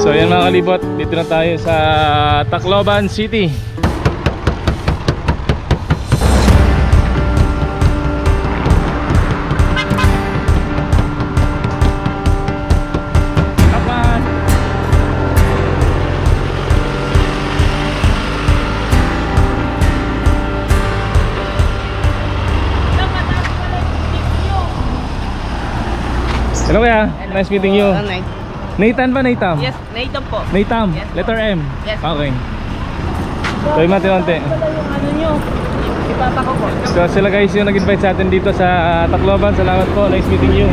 So yan mga kalibot, dito na tayo sa Tacloban City. Hello kuya, nice meeting you. Nathan ba Nathan? Yes, Nathan po. Nathan, Yes, letter M. Yes. Okay. So mati-mati. Ano nyo? Si Papa ko po. So sila guys yung nag-invite sa atin dito sa Tacloban. Salamat po, nice meeting you.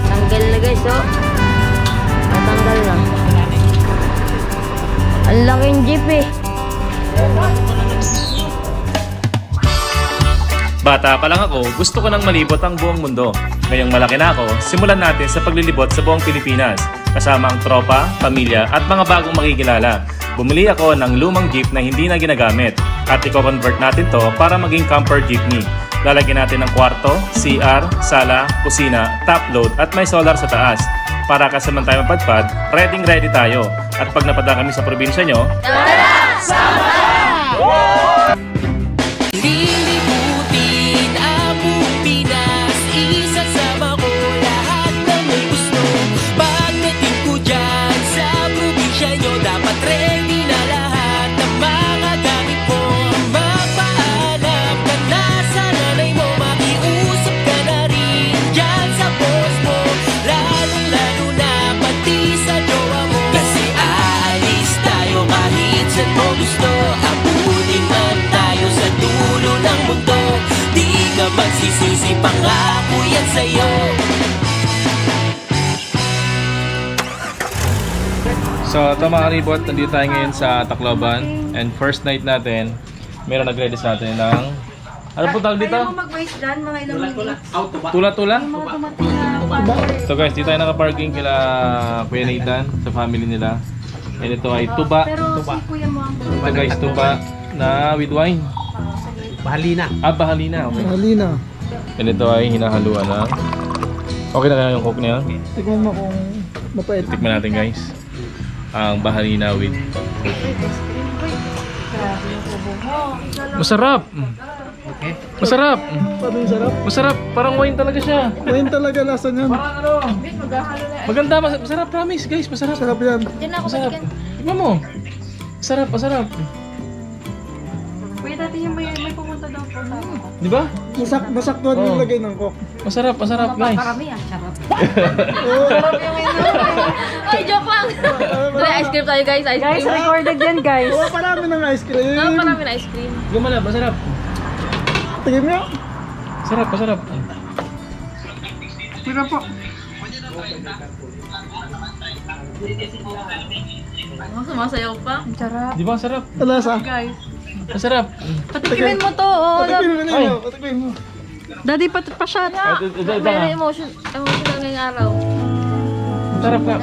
Tanggal na guys, oh. Natanggal na. Ang laking jeep eh. Bata pa lang ako, gusto ko nang malibot ang buong mundo. Ngayong malaki na ako, simulan natin sa paglilibot sa buong Pilipinas. Kasama ang tropa, pamilya at mga bagong makikilala. Bumili ako ng lumang jeep na hindi na ginagamit at i-convert natin to para maging camper jeepney. Lalagyan natin ng kwarto, CR, sala, kusina, top load at may solar sa taas. Para kasaman tayo mapadpad, ready tayo. At pag napadaan kami sa probinsya nyo, Tara! Sama! Lilibutin ang buong Pinas, isasama ko lahat ng may gusto. Pagdating ko dyan sa probinsya nyo, dapat ready na lahat ng mga gamit mo. Magpaalam ka na sa nanay mo, makiusap ka na rin dyan sa boss mo. Lalo na pati sa jowa mo, kasi aalis tayo kahit saan mo gusto. Abutin man tayo sa dulo ng mundo, di ka magsisisi, pangako yan sa'yo. So ito mga karibot, nandito tayo ngayon sa Tacloban. And first night natin, meron nag-ready sa atin ng... Ano po tawag dito? Kaya mo mag-waste dyan, mga ilang minutes. Tula-tula? Yung mga dumating na So guys, dito tayo naka-parking kila Kuya Nathan sa family nila. And ito ay tuba. Pero si kuya mo ang Ito guys, tuba na with wine. Bahalina. Bahalina. Okay. Halina. And ito ay hinahaluan na. Okay na kaya yung coke na yan? Tignan mo kung mapait. Tikman natin guys. Ang bahalina with... Masarap! Okay. Masarap! Paano yung sarap? Masarap! Parang wine talaga siya. Ngayon talaga lasa niyan. Parang ano? Maganda, masarap, promise guys, masarap. Sarap yan. Diyan ako Masarap. balikan. Tignan mo. Masarap, masarap. Kuya, dati yung may pumunta daw po sa ako. Di ba? Masaktuhan yung Oo. lagay ng coke. Masarap, masarap guys. Parami ah, charot. Ay, joke lang. Dali, ice cream tayo guys, ice cream. Recorded yan guys. Oh, parami ng ice cream. Oh, marami na ice cream. Gumalab, masarap. Tingin mo. Masarap, masarap. Tira po. Sumasayaw pa. Charot. Di ba masarap? Lasa. Guys. Masarap. Patikimin mo to, oh. Patikmin Ay. mo. Patikmin mo. Daddy, pa-shot. Ito May nga. emotional ngayong araw. Masarap ka.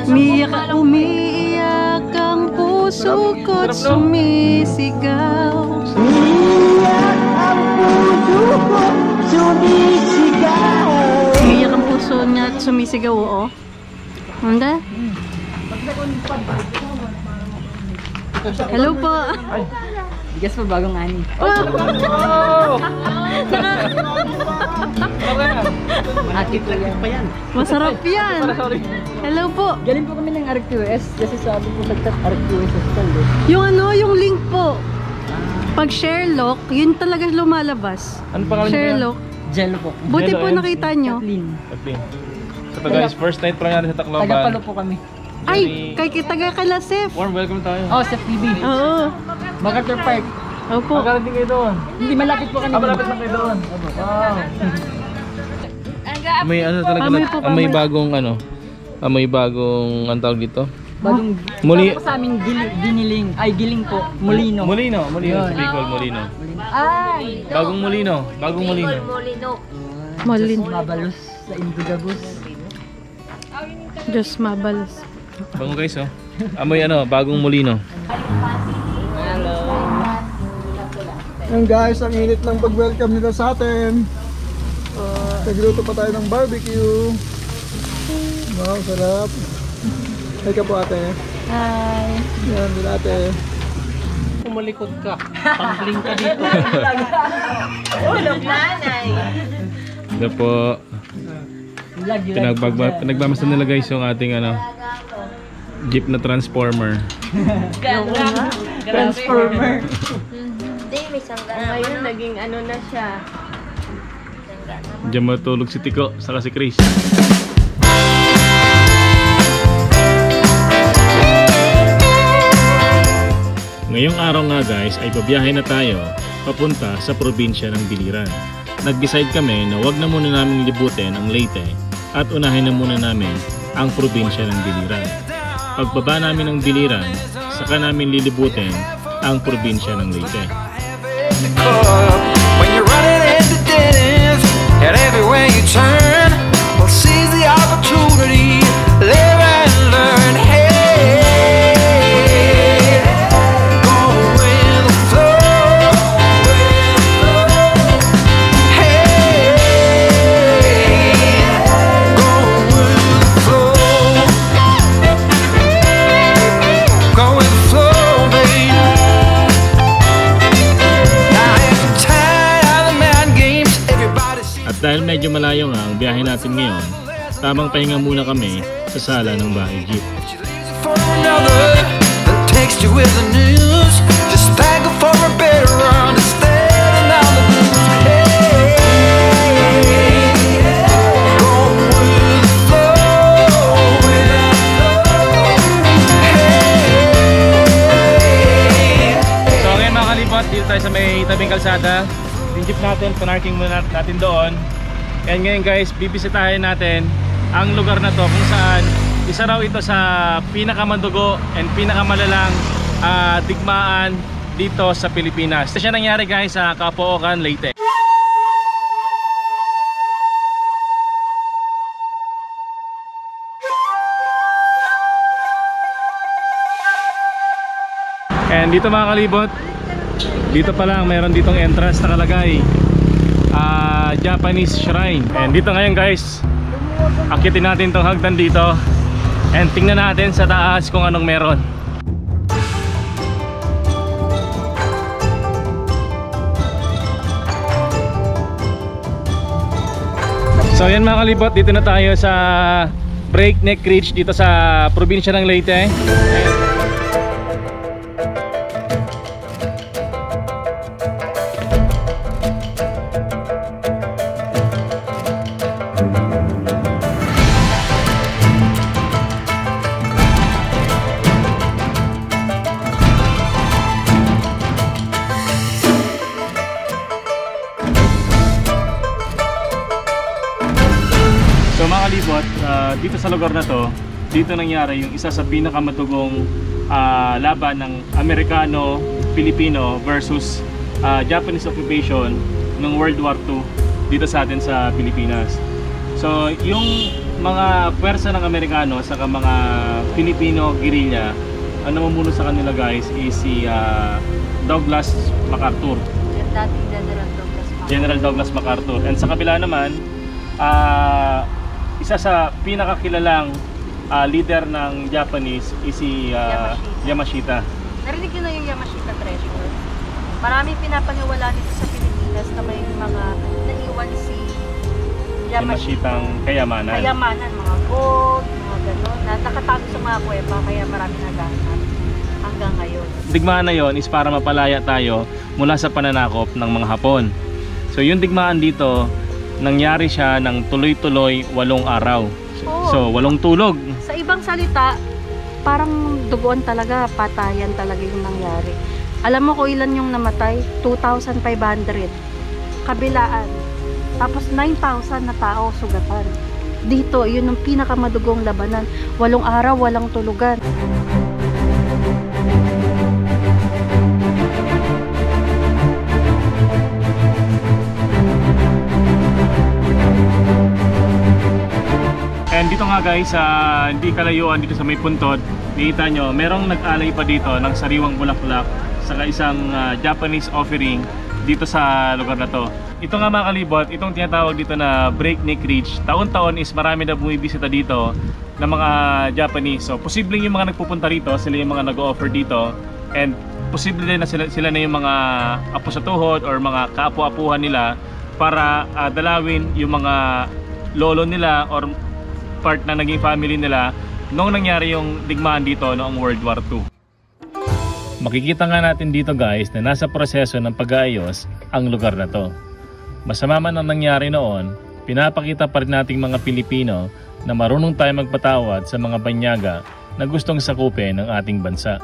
Umiiyak ang puso ko't sumisigaw. Umiiyak ang puso niya at sumisigaw, oo. Handa? Hello po. Bigas pa bagong ani. Oh! Akit pa yan. Masarap yan. Sorry. Hello po. Galing po kami ng RQS kasi sabi po sa chat RQS sa stand eh. Yung ano, yung link po. Pag Sherlock, yun talaga lumalabas. Ano pangalan niya? Sherlock. Jello po. Buti po Jello, nakita nyo. Kathleen. Okay. So ito guys, first night pa lang natin sa Tagapalo Tacloban. po kami. Ay, kay taga Kalasef. Warm welcome tayo. Oh, sa PB. Oo. MacArthur Park. Opo. Magkarating kayo doon. Hindi malapit po kami. Malapit lang kayo doon. Wow. May ano talaga Amoy na, po, amoy amoy. bagong ano. Amoy bagong ang tawag dito. Bagong Muli- tawag po sa amin giniling. Ay, giling po. Molino. Molino Yun. sa Bicol, Molino. Ay! Bagong Molino, bagong Molino. Molino. Molin. Mabalos sa Indugabus. Diyos mabalas. Bango guys oh. Amoy ano, bagong Molino. Yan guys, ang init ng pag-welcome nila sa atin. Nagluto pa tayo ng barbecue. Wow, sarap. Ay ka po ate. Hi. Yan, din ate. Pumalikot ka. Pambling ka dito. Ito po. Pinagbamasa nila guys yung ating jeep na transformer. Transformer. Hindi, may sangga naman. Ngayon, naging ano na siya. Diyan matulog si Tiko, saka si Chris. Ngayong araw nga guys ay babiyahe na tayo papunta sa probinsya ng Biliran. Nag-decide kami na wag na muna namin libutin ang Leyte at unahin na muna namin ang probinsya ng Biliran. Pagbaba namin ng Biliran, saka namin lilibutin ang probinsya ng Leyte. When you're running into dead ends, and everywhere you turn, well, seize the opportunity, live and learn. Hey, go with the flow. Hey, go with the flow. Go with the flow, baby. At dahil medyo malayo nga ang biyahe natin ngayon, tamang pahinga muna kami sa sala ng bahay jeep. For another that takes you with the news, just thankful for a better understanding of the blues. Hey, go with the flow, hey. So ngayon mga kalibot, dito tayo sa may tabing kalsada. Yung jeep natin, panarking muna natin doon. And ngayon guys, bibisitahin natin ang lugar na to kung saan isa raw ito sa pinakamandugo and pinakamalalang digmaan dito sa Pilipinas. Ito siya nangyari guys sa Capoocan, Leyte. And dito mga kalibot, dito pa lang mayroon ditong entrance nakalagay Japanese Shrine. And dito ngayon guys, akitin natin tong hagdan dito and tingnan natin sa taas kung anong meron. So yan mga kalibot, dito na tayo sa Breakneck Ridge dito sa probinsya ng Leyte. So mga kalibot, dito sa lugar na to, dito nangyari yung isa sa pinakamatugong laban ng Amerikano-Pilipino versus Japanese occupation ng World War II dito sa atin sa Pilipinas. So yung mga pwersa ng Amerikano sa mga Filipino guerrilla, ang namumuno sa kanila guys is si Douglas MacArthur. Dating General Douglas MacArthur. And sa kabila naman, isa sa pinakakilalang leader ng Japanese is si Yamashita. Narinig nyo na yung Yamashita treasure. Maraming pinapaniwala dito sa Pilipinas na may mga naiwan si Yamashitang kayamanan. Kayamanan, mga gold, mga gano'n, na nakatago sa mga kuweba, kaya marami naghahanap hanggang ngayon. Digmaan na yon is para mapalaya tayo mula sa pananakop ng mga Hapon. So yung digmaan dito, nangyari siya ng tuloy-tuloy 8 araw. So 8 tulog. Sa ibang salita, parang duguan talaga, patayan talaga yung nangyari. Alam mo kung ilan yung namatay? 2,500. Kabilaan. Tapos 9,000 na tao sugatan. Dito, yun ang pinakamadugong labanan. 8 araw, walang tulugan. And dito nga guys, hindi kalayuan dito sa may puntod, nakita nyo, merong nag-alay pa dito ng sariwang bulaklak saka isang Japanese offering dito sa lugar na to. ito nga mga kalibot, itong tinatawag dito na Breakneck Ridge, taon-taon is marami na bumibisita dito ng mga Japanese. So posibleng yung mga nagpupunta rito, sila yung mga nag-o-offer dito, and posible din na sila na yung mga apo sa tuhod or mga kaapu-apuhan nila para dalawin yung mga lolo nila or part na naging family nila noong nangyari yung digmaan dito noong World War II. Makikita nga natin dito guys na nasa proseso ng pag-aayos ang lugar na to. Masama man ang nangyari noon, pinapakita pa rin nating mga Pilipino na marunong tayo magpatawad sa mga banyaga na gustong sakupin ng ating bansa.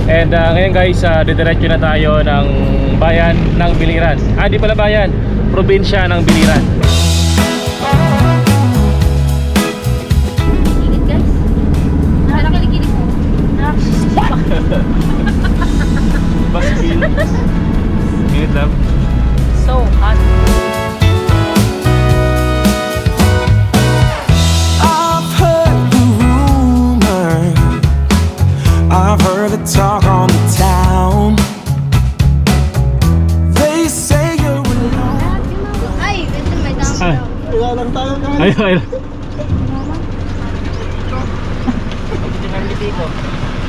And ngayon guys, didiretso na tayo ng bayan ng Biliran. Di pala bayan, probinsya ng Biliran. Init guys. Nakakakilig po. Baskil. Init lang. So hot. I've heard the rumor, I've heard the talk on the town. They say you're alone. Ay, ito may dami Ay. daw. Kaya lang tayo guys. Ay.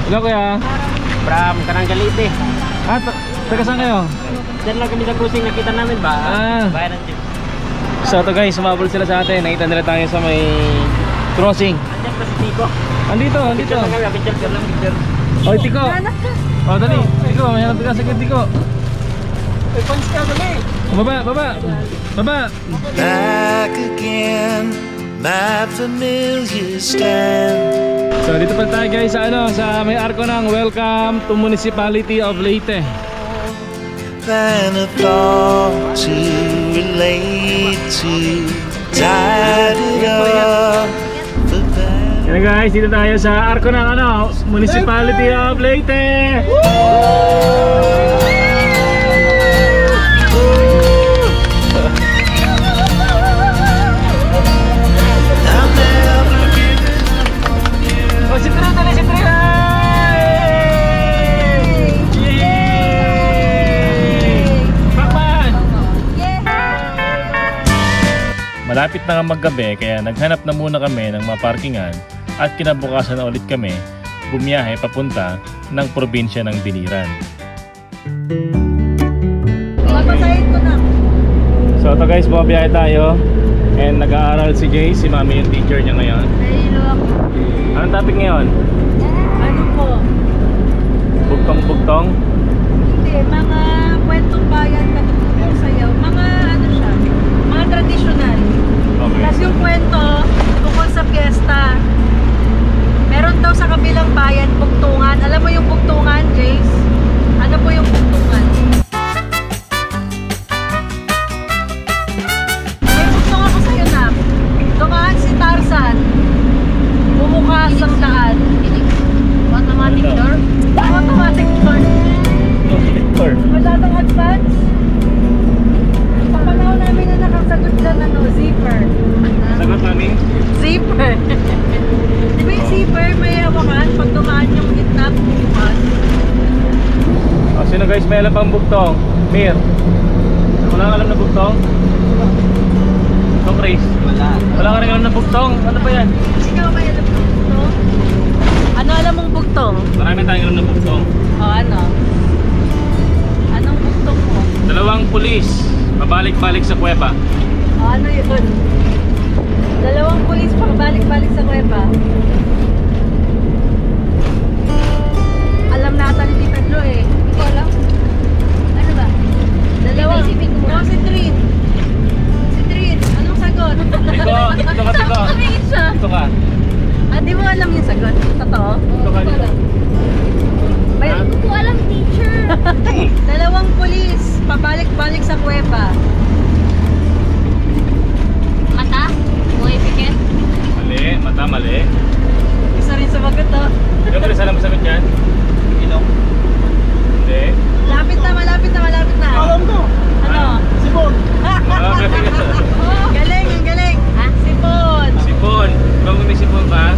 Hello kuya. From Kananggalite. Taga saan kayo? Diyan lang kami sa cruising, nakita namin ba? Bayan ng jeep. So ito guys, sumabol sila sa atin. Nakita nila tayo sa may crossing. Andiyan pa si Tico. Andito. Picture lang kami, picture lang, picture. Oy, Tiko. Dali. Tiko, may hanap ka sa Tiko. May pants ka dali. Baba. Back again, my familiar stand. So dito pa tayo guys sa may arko ng Welcome to Municipality of Leyte. Than a thought to relate to, tied it up the back. Yan guys, dito tayo sa arko ng Municipality of Leyte. I'll never give it up on you. Si Trin! Yay! Pakman! Malapit na nga maggabi kaya naghanap na muna kami ng mga parkingan at kinabukasan na ulit kami bumiyahe papunta ng probinsya ng Biliran. Papasahin ko na. So ito guys, bumabiyahe tayo and nag-aaral si Jay, si Mami yung teacher niya ngayon. Nahilo ako. Anong topic ngayon? Ano po? Bugtong-bugtong? Hindi, mga kwentong bayan katulad sayaw. Mga ano siya, mga tradisyonal. Okay. Tapos yung kwento tungkol sa fiesta. Meron daw sa kabilang bayan bugtungan. Alam mo yung bugtungan, Jace? Ano po yung bugtungan? May bugtong ako sa'yo na. Dumaan si Tarzan. Bumukas ang daan. Automatic door. Automatic door. Wala nang advance. Sa panahon namin na nakasagot lang zipper. Sagot Mami? Zipper. Di ba yung zipper may hawakan pag dumaan yung gitna bukas? Sino guys may alam pang bugtong? Mir? Wala kang alam na bugtong? Bugtong Chris? Wala ka rin alam na bugtong? Ano ba yan? Ikaw may alam ng bugtong? Ano alam mong bugtong? Marami tayong alam na bugtong. O ano? Anong bugtong mo? Dalawang pulis pabalik-balik sa kuweba. O ano yun? Dalawang pulis pabalik-balik sa kuweba. Alam na ata ni Tita Glo eh. Hindi ko alam. Ano ba? Dalawang. Isipin ko muna. No, si Trin. Si Trin, anong sagot? Tiko, ito ka. Tumingin siya. Ito ka. Di mo alam yung sagot? Totoo? Ito ka dito. May, Hindi ko alam, teacher. dalawang pulis pabalik-balik sa kuweba. Mata? Buhay pikit? Mali, mata mali. Isa rin sumagot to. Ikaw ba rin salam sagot yan? Ilong? Hindi. Malapit na. Alam ko. Ano? Sibon. Galing, ang galing. Ha? Sipon. Sipon. Ikaw may sipon ba?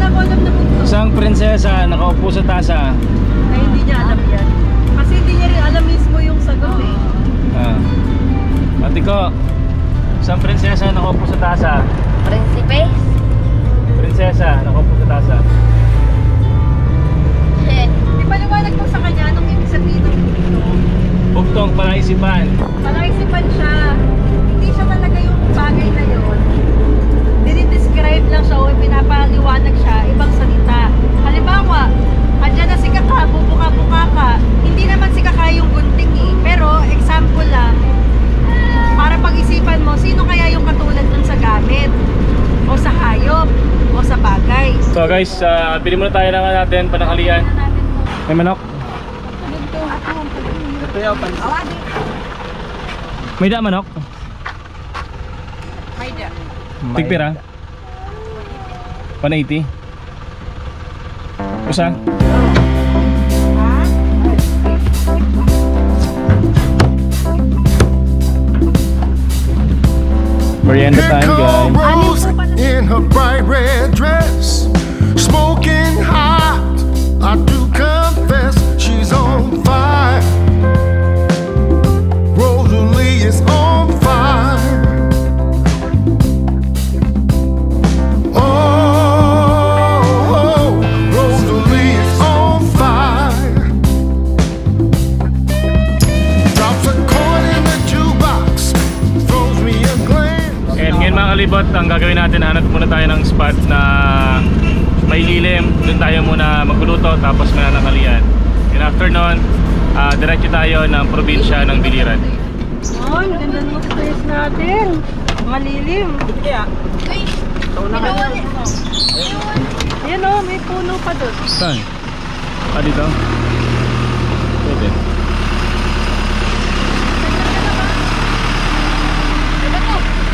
ako alam na bundok. Isang prinsesa nakaupo sa tasa. Ay, hindi niya alam yan. Kasi hindi niya rin alam mismo yung sagot eh. Ate ko, isang prinsesa nakaupo sa tasa. Prinsipe? Prinsesa nakaupo sa tasa. Di ba liwanag mo sa kanya anong ibig sabihin ng bundok? Bugtong palaisipan. Palaisipan siya. Hindi siya talaga yung bagay na yun. Dinidescribe lang siya o pinapaliwanag siya, ibang salita. Halimbawa, andyan na si Kaka, bubuka-buka ka. Hindi naman si Kaka yung gunting eh. Pero, example lang, para pag-isipan mo, sino kaya yung katulad nun sa gamit? O sa hayop? O sa bagay? So guys, pili muna tayo ng natin pananghalian. May manok. May da manok? May da. Tigpira? 180. Usa? Merienda Here time, come guys. Rose in her bright red dress, smoking hot. I do confess she's on fire. Rosalie is on fire. Oh, Rosalie is on fire. Drops a coin in the jukebox, throws me a glance. And ngayon mga kalibot, ang gagawin natin, hanap muna tayo ng spot na may lilim. Doon tayo muna magluluto tapos mananghalian. And after nun, diretso tayo ng probinsya ng Biliran. Oh, ang ganda ng place natin. Malilim. Ayan o, may puno pa doon. Saan? Dito? Pwede.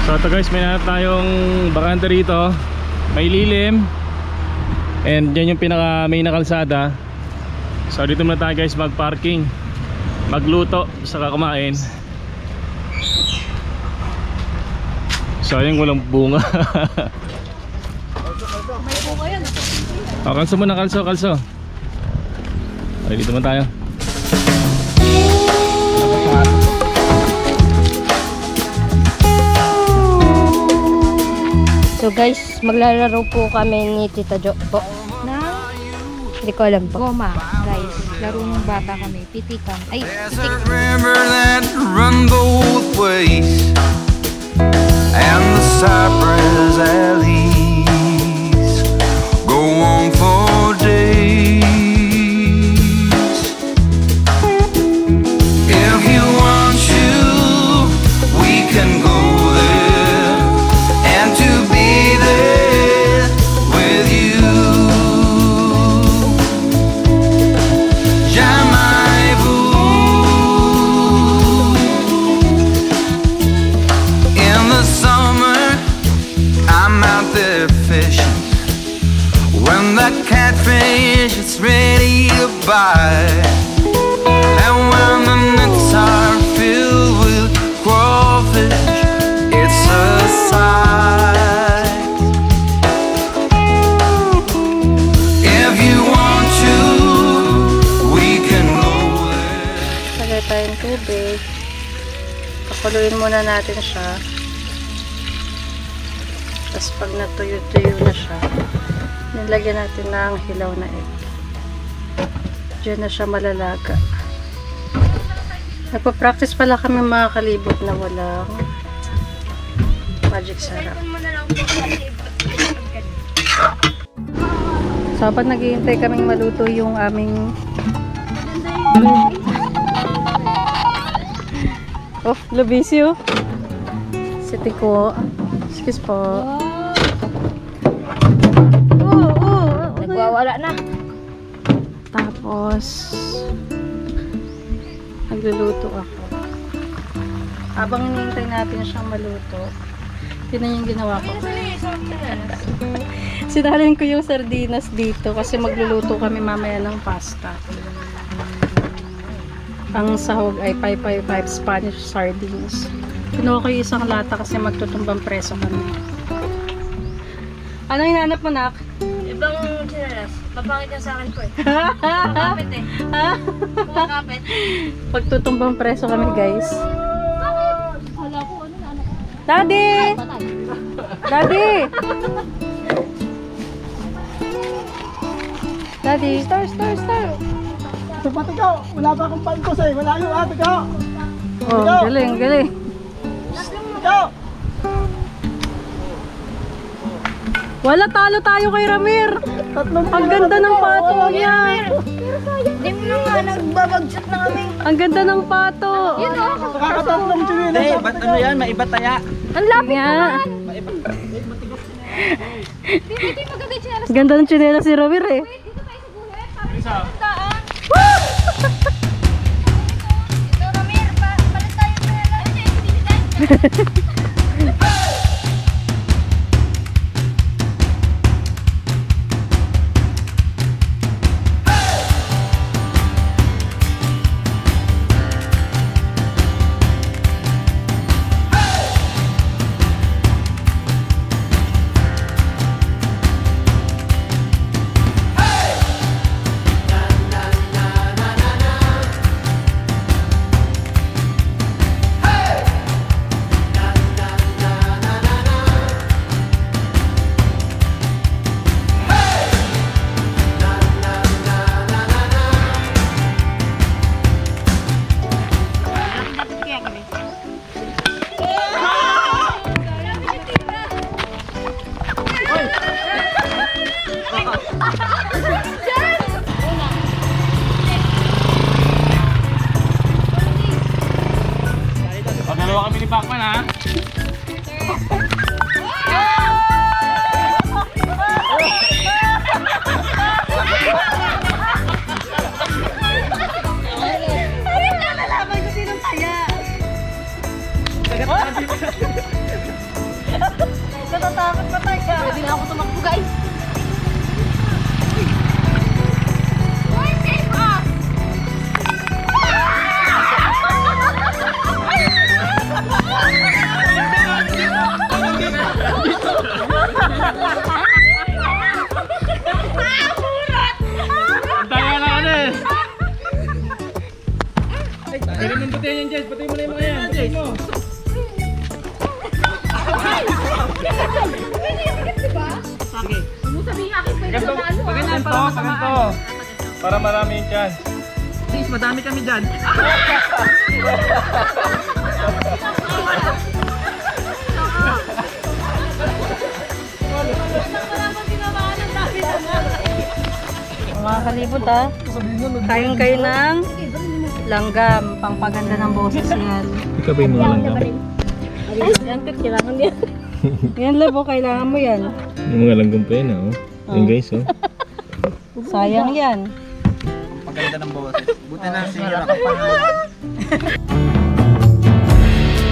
So ito guys, may nahanap tayong bakante rito. May lilim. And yan yung pinaka main na kalsada. So dito muna tayo guys mag-parking, magluto, saka kumain. So ayun, walang bunga. May bunga yan. Kalso muna, kalso. Okay, dito muna tayo. So guys, maglalaro po kami ni Tita Jo po. Na? Hindi ko alam po. Goma, guys. Laro ng bata kami. Pitikan. Ay, There's a river that runs both ways, and the cypress alleys go on for days. If you want to, we can go there, and to be there with you. In the summer, I'm out there fishing. When the catfish is ready to bite, and when the nets are filled with crawfish, it's a sight. If you want to, we can go there. Lagay tayong tubig. Pakuluin muna natin siya. Tapos pag natuyo-tuyo na siya, nilagyan natin ng hilaw na egg. Diyan na siya malalaga. Nagpa-practice pala kami mga kalibot na walang magic sarap. So habang naghihintay kaming maluto yung aming Lubisyo. Si Tiko. Excuse po. Nagwawala na. Tapos nagluluto ako. Habang hinihintay natin siyang maluto, yun na yung ginawa ko. Sinalin ko yung sardinas dito kasi magluluto kami mamaya ng pasta. Ang sahog ay 555 Spanish sardines. Kinuha ko yung isang lata kasi magtutumbang preso kami. Ano hinanap mo, Nak? Ibang chinelas. Mapangit yan sa akin po eh. Kumakapit eh. Kumakapit. Pagtutumbang preso kami, guys. Wala ko, ano na anak. Daddy! Daddy! Daddy! Star! Sapat ikaw, wala pa akong paltos eh. Wala yung ate ko. Oh, galing. Ikaw! Wala, talo tayo kay Ramir. Ang ganda ng pato niya. Hindi mo na nga, nagbabagshot na kami. Ang ganda ng pato. Yun o. Nakakatatlong chinelas. Eh, ba't ano yan? Maiba taya. Ang lapit Nga. naman. Hindi maganda yung chinelas. Ganda ng tsinelas si Ramir eh. Wait, dito tayo sa guhit. Para sa tandaan. Ito, Ramir. Palit tayo sa chinelas. Hindi Dalawa kami ni Pacman ha. Natatakot pa tayo. Pwede na ako tumakbo, guys. Why save us? Tanga na ano eh. Pwede mong butayin yan, Jess. Butayin mo na yung mga yan. Butayin mo. Sige. Huwag mo sabihin akin pwede Paganto, na ano. paganto. Para marami yung chance. Please, madami kami dyan. Mga kalibot ha. Kain kayo ng langgam. Pangpaganda ng boses yan. Ikaw ba yung mga langgam? Yan, kailangan yan. Yan labo, kailangan mo yan. Yung mga langgam pa yun ha. Yung guys oh. Sayang yan. Paganda ng boses. Buti na siya nakapangalan.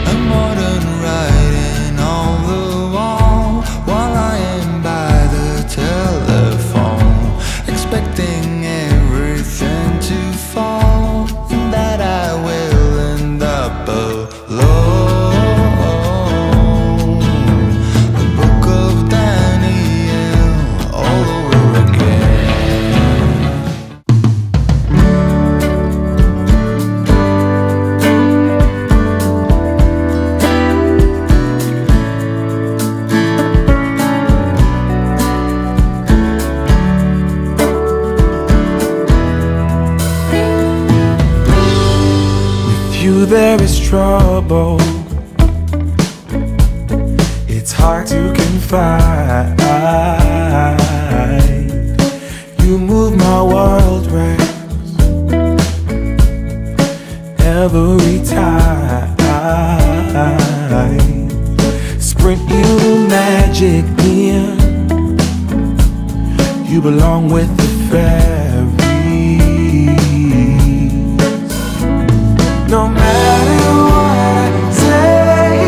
A modern writing on the wall while I am by the telephone, expecting everything to fall, and that I will end up alone. The book of Daniel all over again. You, there is trouble. It's hard to confide. You move my world round every time. Sprint you magic in. You belong with the fairies. No matter what I say,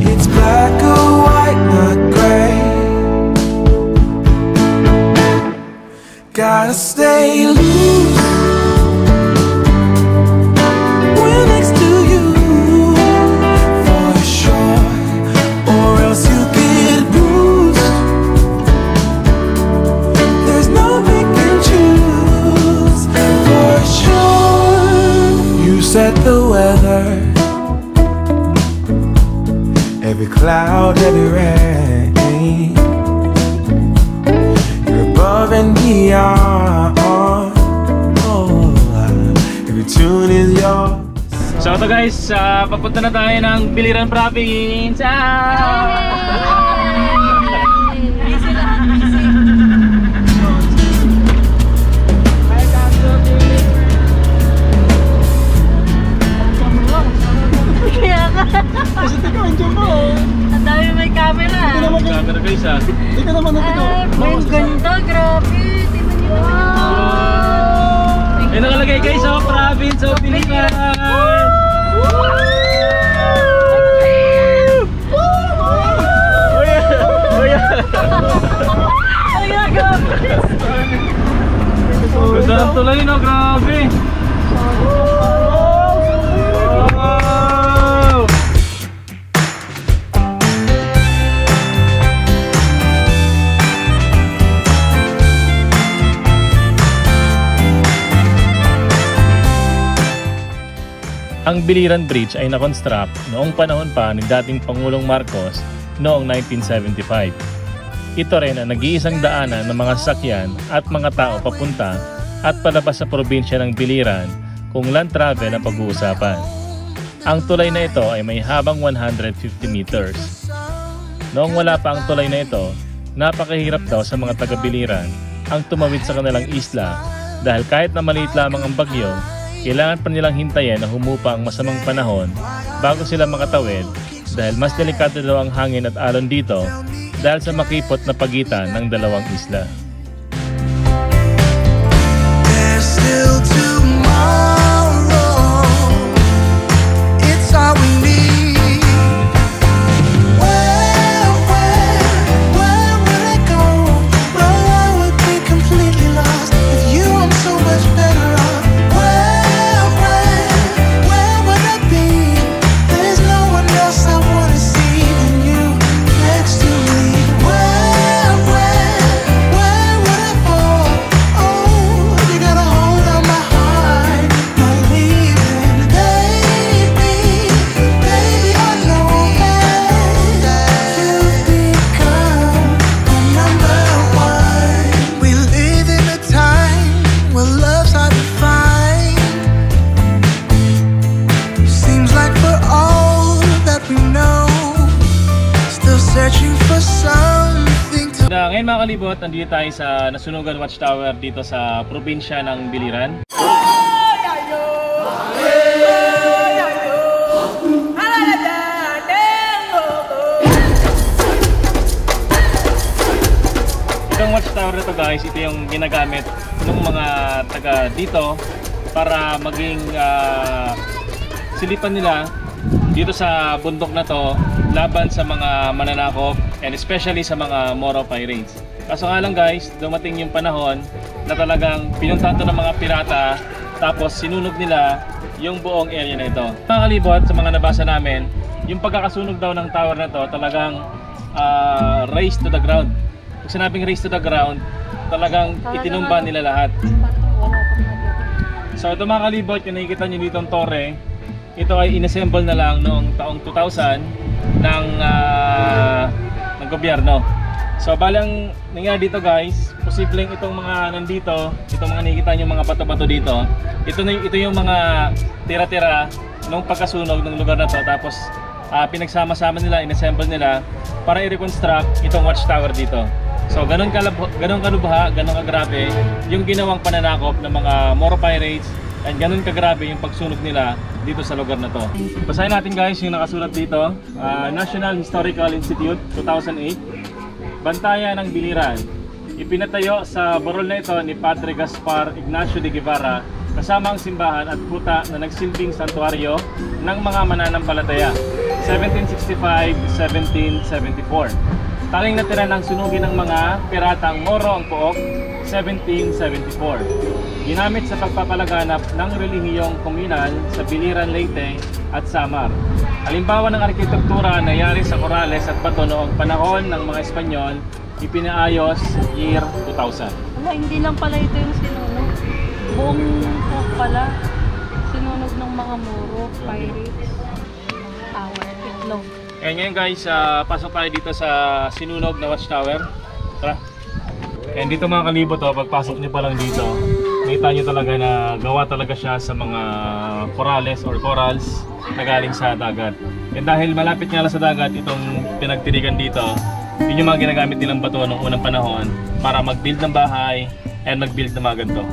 it's black or white, not gray. Gotta stay loose when next to you, for sure, or else you get bruised cloud heavy rain. You're above and beyond. Oh, every tune is yours. So ito guys, papunta na tayo ng Biliran Province. Kasi ikaw, enjoy mo. Ang dami may camera. Camera guys ha. Hindi ka naman natikaw. Ang ganda, grabe. Tingnan niyo naman. May nakalagay guys, Province of Biliran. Ganda ng tulay no, grabe. Ang Biliran Bridge ay na-construct noong panahon pa ni dating Pangulong Marcos noong 1975. Ito rin ang nag-iisang daanan ng mga sasakyan at mga tao papunta at palabas sa probinsya ng Biliran kung land travel ang pag-uusapan. Ang tulay na ito ay may habang 150 meters. Noong wala pa ang tulay na ito, napakahirap daw sa mga taga-Biliran ang tumawid sa kanilang isla dahil kahit na maliit lamang ang bagyo, kailangan pa nilang hintayin na humupa ang masamang panahon bago sila makatawid dahil mas delikado daw ang hangin at alon dito dahil sa makipot na pagitan ng dalawang isla. There's still tomorrow. It's all we need. Where would I go? No, I would be completely lost. With you, I'm so much better off. Where would I be? There's no one else I wanna see than you next to me. Where would I fall? Oh, you got a hold on my heart, not leaving. Baby, I know that you've become my number one. We live in a time where love's hard to find. Seems like for all that we know, still searching for something to. Ngayon mga kalibot, nandito tayo sa Nasunugan Watchtower dito sa probinsya ng Biliran. Itong watchtower na to guys, ito yung ginagamit ng mga taga dito para maging silipan nila dito sa bundok na to laban sa mga mananakop and especially sa mga Moro pirates. Kaso nga lang guys, dumating yung panahon na talagang pinuntahan to ng mga pirata tapos sinunog nila yung buong area na ito. Mga kalibot, sa mga nabasa namin, yung pagkakasunog daw ng tower na to talagang race to the ground. Pag sinabing race to the ground, talagang itinumba nila lahat. So ito mga kalibot, yung nakikita nyo dito ang torre, ito ay inassemble na lang noong taong 2000 ng gobyerno. So balang nangyari dito guys, posibleng itong mga nandito, itong mga nakikita nyo mga bato-bato dito, ito yung mga tira-tira nung pagkasunog ng lugar na to, tapos pinagsama-sama nila, inassemble nila para i-reconstruct itong watchtower dito. So ganun kalubha, ganun kagrabe yung ginawang pananakop ng mga Moro pirates and ganun kagrabe yung pagsunog nila dito sa lugar na to. Basahin natin guys yung nakasulat dito. National Historical Institute 2008, Bantayan ng Biliran. Ipinatayo sa burol na ito ni Padre Gaspar Ignacio de Guevara kasama ang simbahan at kuta na nagsilbing santuaryo ng mga mananampalataya 1765-1774. Tanging natira ng sunugin ng mga piratang Moro ang Pook 1774. Ginamit sa pagpapalaganap ng relihiyong komunal sa Biliran, Leyte at Samar. Halimbawa ng arkitektura na nangyari sa Corales at Bato noong panahon ng mga Espanyol, ipinaayos year 2000. Wala, hindi lang pala ito yung sinunog. Buong Pook pala. Sinunog ng mga Moro, pirates. Tower, itlog. And ngayon guys, pasok tayo dito sa sinunog na watchtower. Tara. And dito mga kalibot, pagpasok nyo pa lang dito, nakita nyo talaga na gawa talaga siya sa mga corals na galing sa dagat. And dahil malapit nga lang sa dagat itong pinagtirikan dito, yun yung mga ginagamit nilang bato noong unang panahon para mag-build ng bahay and mag-build ng mga ganito.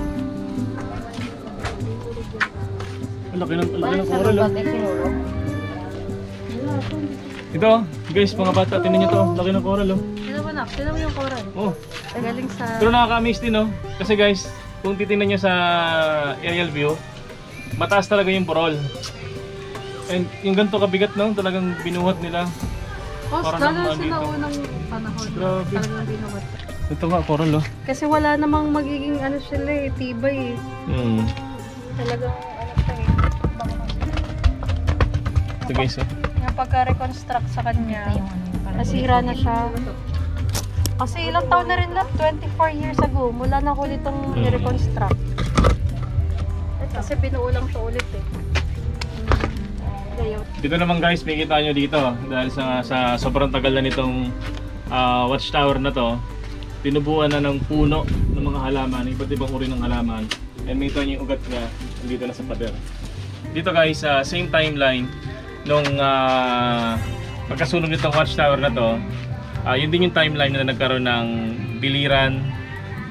Ang laki ng coral. Ito guys, mga bata, tingnan nyo to, laki ng coral. Tignan mo yung coral. Oh. Galing sa... Pero nakaka-amaze din, no? Kasi guys, kung titingnan nyo sa aerial view, mataas talaga yung burol. And yung ganito kabigat, no? Talagang binuhat nila. Lalo sila unang panahon. Grabe. Talagang binuhat. Ito nga, coral, oh. Kasi wala namang magiging ano sila tibay Talagang siya Ito guys, oh. Yung pagka-reconstruct sa kanya, nasira na siya. Kasi ilang taon na rin na, 24 years ago, mula na ulit itong i-reconstruct. Kasi binuo lang ito ulit Dito naman guys, makikita nyo dito, dahil sa sobrang tagal na nitong watchtower na to, tinubuan na ng puno ng mga halaman, iba't ibang uri ng halaman. And makikita nyo yung ugat niya, dito na sa pader. Dito guys, same timeline, nung pagkasunog nitong watchtower na to, yun din yung timeline na nagkaroon ng Biliran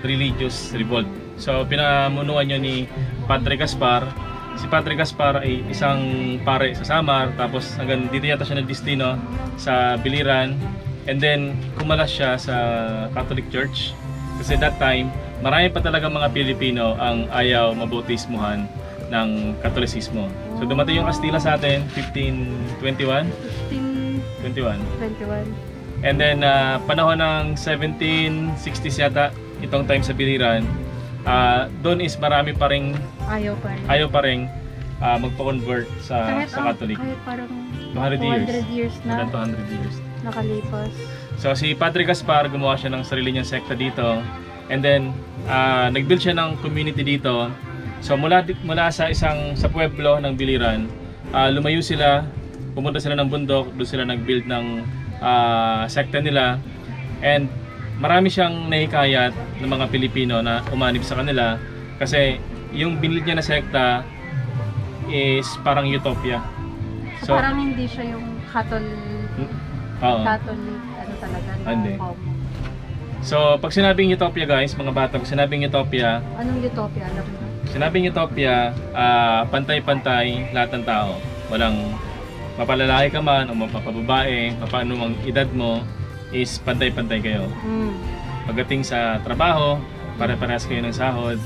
Religious Revolt. So pinamunuan nyo ni Padre Gaspar. Si Padre Gaspar ay isang pare sa Samar, tapos hanggang dito yata siya nagdestino sa Biliran, and then kumalas siya sa Catholic Church. Kasi that time, marami pa talaga mga Pilipino ang ayaw mabautismuhan ng Katolisismo. So dumating yung Kastila sa atin, 1521? 21. And then panahon ng 1760s yata, itong time sa Biliran, doon is marami pa ring ayaw pa ring magpa-convert sa Catholic. Kahit parang 200 years na 200 years nakalipas. So si Padre Gaspar, gumawa siya ng sarili niyang sekta dito, and then nag-build siya ng community dito. So mula sa pueblo ng Biliran, lumayo sila, pumunta sila ng bundok, doon sila nag-build ng sekta nila, and marami siyang nahikayat ng mga Pilipino na umanib sa kanila kasi yung binilid niya na sekta is parang utopia. So parang hindi siya yung Catholic ano talaga na So pag sinabing utopia guys, mga bata, pag sinabing utopia, anong utopia? Alam mo? Sinabing utopia, pantay-pantay lahat ng tao. Walang mapalalaki ka man o mapapababae, paano mang edad mo, is pantay-pantay kayo. Pagdating sa trabaho, pare-parehas kayo ng sahod.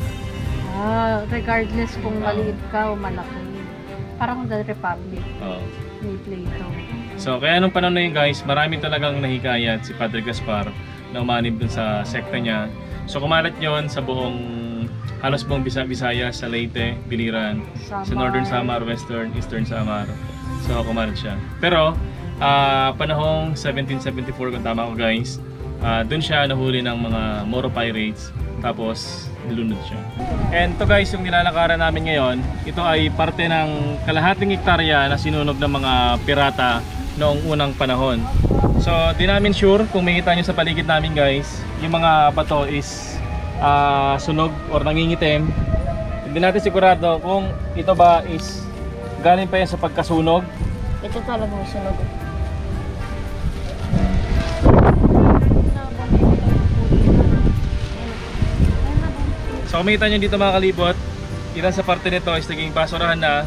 Regardless kung maliit ka o malaki. Parang The Republic. Ni Plato. So kaya nung panahon na yun guys, marami talagang nahikayat si Padre Gaspar na umanib dun sa sekta niya. So kumalat yon sa halos buong Visayas, sa Leyte, Biliran, sa Northern Samar, Western, Eastern Samar. So kumalat siya. Pero panahong 1774 kung tama ko guys, dun siya nahuli ng mga Moro pirates, tapos nilunod siya. And to guys, yung nilalakaran namin ngayon, ito ay parte ng kalahating hektarya na sinunog ng mga pirata noong unang panahon. So di namin sure kung makita nyo sa paligid namin guys, yung mga bato is sunog or nangingitim. Hindi natin sigurado kung ito ba is galing pa yan sa pagkasunog. Ito talagang sunog. So kung makita nyo dito mga kalibot, ilan sa parte nito is naging basurahan na.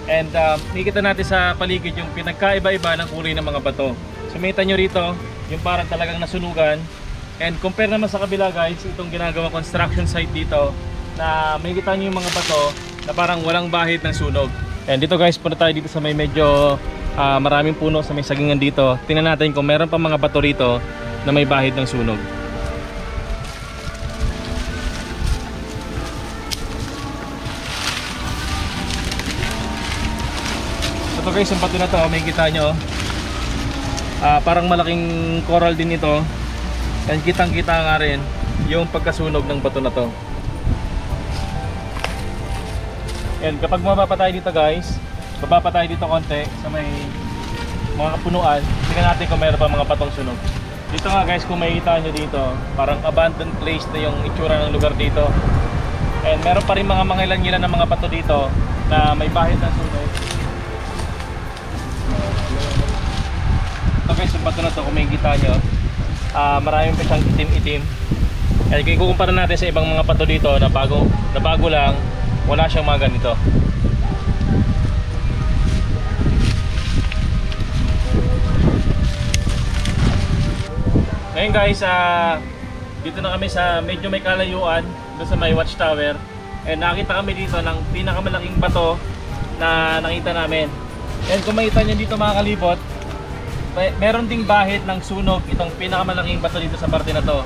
And makikita natin sa paligid yung pinagkaiba-iba ng kulay ng mga bato. So makita nyo rito, yung parang talagang nasunugan. And compare naman sa kabila guys, itong ginagawa construction site dito, na makikita nyo yung mga bato na parang walang bahid ng sunog. And dito guys, punta tayo dito sa may medyo maraming puno sa may sagingan dito. Tingnan natin kung meron pa mga bato rito na may bahid ng sunog. Ito guys, yung bato na to, makikita nyo, parang malaking coral din ito. And kitang kita nga rin yung pagkasunog ng bato na to. And kapag mababa tayo dito guys, baba pa tayo dito konti sa may mga kapunuan. Tingnan natin kung meron pa mga patong sunog. Dito nga guys, kung makikita nyo dito, parang abandoned place na yung itsura ng lugar dito. And meron pa rin mga ilan-ilan na mga pato dito na may bahid ng sunog. Ito guys, yung pato na to, kung makikita nyo, maraming pa siyang itim-itim. And kung ikukumpara natin sa ibang mga pato dito na bago lang, wala siyang mga ganito. Ngayon guys, dito na kami sa medyo may kalayuan doon sa may watchtower. And nakita kami dito ng pinakamalaking bato na nakita namin. And kung makita nyo dito mga kalibot, meron ding bahid ng sunog itong pinakamalaking bato dito sa parte na to.